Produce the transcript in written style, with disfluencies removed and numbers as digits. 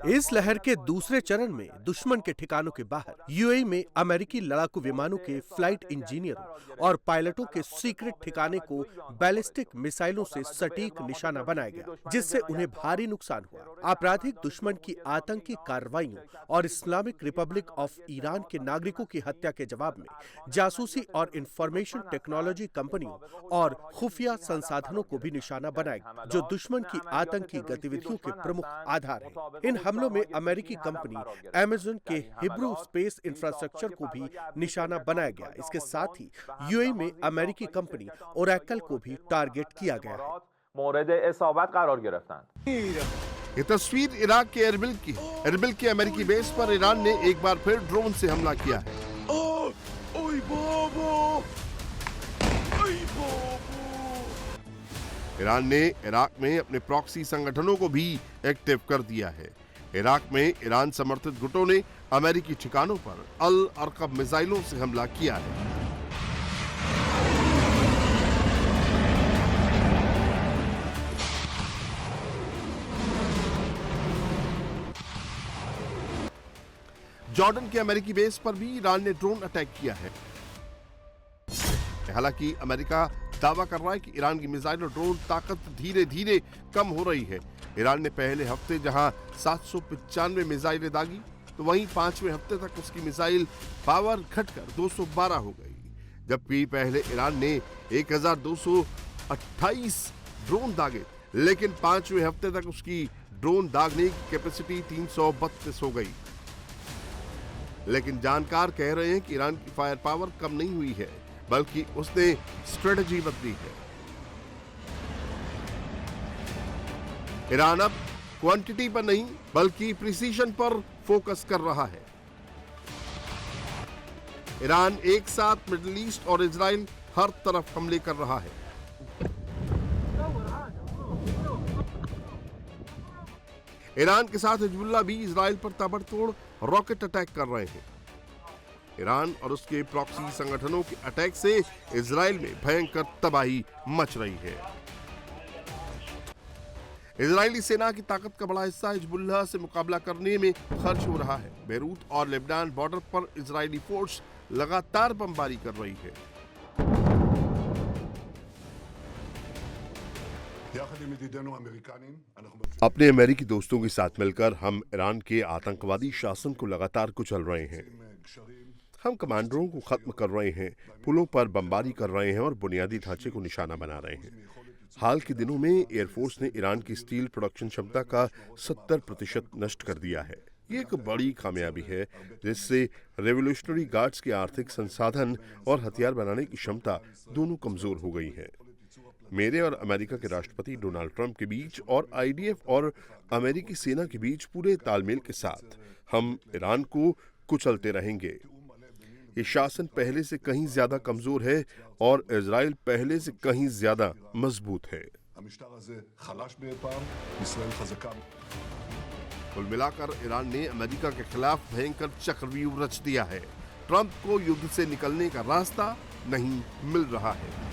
इस लहर के दूसरे चरण में दुश्मन के ठिकानों के बाहर यूएई में अमेरिकी लड़ाकू विमानों के फ्लाइट इंजीनियरों और पायलटों के सीक्रेट ठिकाने को बैलिस्टिक मिसाइलों से सटीक निशाना बनाया गया, जिससे उन्हें भारी नुकसान हुआ। आपराधिक दुश्मन की आतंकी कार्रवाइयों और इस्लामिक रिपब्लिक ऑफ ईरान के नागरिकों की हत्या के जवाब में जासूसी और इंफॉर्मेशन टेक्नोलॉजी कंपनियों और खुफिया संसाधनों को भी निशाना बनाया, जो दुश्मन की आतंकी गतिविधियों के प्रमुख आधार हैं। इन हमलों में अमेरिकी कंपनी अमेज़न के हिब्रू स्पेस इंफ्रास्ट्रक्चर को भी निशाना बनाया गया। इसके साथ ही यूएई में अमेरिकी कंपनी ओरेकल को भी टारगेट किया गया है। ये तस्वीर इराक के एरबिल की है। एरबिल के अमेरिकी बेस पर ईरान ने एक बार फिर ड्रोन से हमला किया है। ईरान ने इराक में अपने प्रॉक्सी संगठनों को भी एक्टिव कर दिया है। इराक में ईरान समर्थित गुटों ने अमेरिकी ठिकानों पर अल अरकब मिसाइलों से हमला किया है। जॉर्डन के अमेरिकी बेस पर भी ईरान ने ड्रोन अटैक किया है। हालांकि अमेरिका दावा कर रहा है कि ईरान की मिसाइल और ड्रोन ताकत धीरे धीरे कम हो रही है। ईरान ने पहले हफ्ते जहां 795 मिसाइलें दागी, तो वहीं 5वें हफ्ते तक उसकी मिसाइल पावर घटकर 212 हो गई, जबकि पहले ईरान ने 1228 ड्रोन दागे, लेकिन 5वें हफ्ते तक उसकी ड्रोन दागने की कैपेसिटी 332 हो गई। लेकिन जानकार कह रहे हैं कि ईरान की फायर पावर कम नहीं हुई है, बल्कि उसने स्ट्रेटजी बदली है। ईरान अब क्वांटिटी पर नहीं बल्कि प्रिसीजन पर फोकस कर रहा है। ईरान एक साथ मिडिल ईस्ट और इजराइल हर तरफ हमले कर रहा है। ईरान के साथ हिजबुल्लाह भी इजराइल पर ताबड़तोड़ रॉकेट अटैक कर रहे हैं। ईरान और उसके प्रॉक्सी संगठनों के अटैक से इजराइल में भयंकर तबाही मच रही है। इजरायली सेना की ताकत का बड़ा हिस्सा हिजबुल्लाह से मुकाबला करने में खर्च हो रहा है। बेरूत और लेबनान बॉर्डर पर इजरायली फोर्स लगातार बमबारी कर रही है। अपने अमेरिकी दोस्तों के साथ मिलकर हम ईरान के आतंकवादी शासन को लगातार कुचल रहे हैं। हम कमांडरों को खत्म कर रहे हैं, पुलों पर बमबारी कर रहे हैं और बुनियादी ढांचे को निशाना बना रहे हैं। हाल के दिनों में एयरफोर्स ने ईरान की स्टील प्रोडक्शन क्षमता का 70% नष्ट कर दिया है। ये एक बड़ी कामयाबी है, जिससे रेवोल्यूशनरी गार्ड्स के आर्थिक संसाधन और हथियार बनाने की क्षमता दोनों कमजोर हो गई है। मेरे और अमेरिका के राष्ट्रपति डोनाल्ड ट्रंप के बीच और आईडीएफ और अमेरिकी सेना के बीच पूरे तालमेल के साथ हम ईरान को कुचलते रहेंगे। ये शासन पहले से कहीं ज्यादा कमजोर है और इजराइल पहले से कहीं ज्यादा मजबूत है। कुल मिलाकर ईरान ने अमेरिका के खिलाफ भयंकर चक्रव्यूह रच दिया है। ट्रंप को युद्ध से निकलने का रास्ता नहीं मिल रहा है।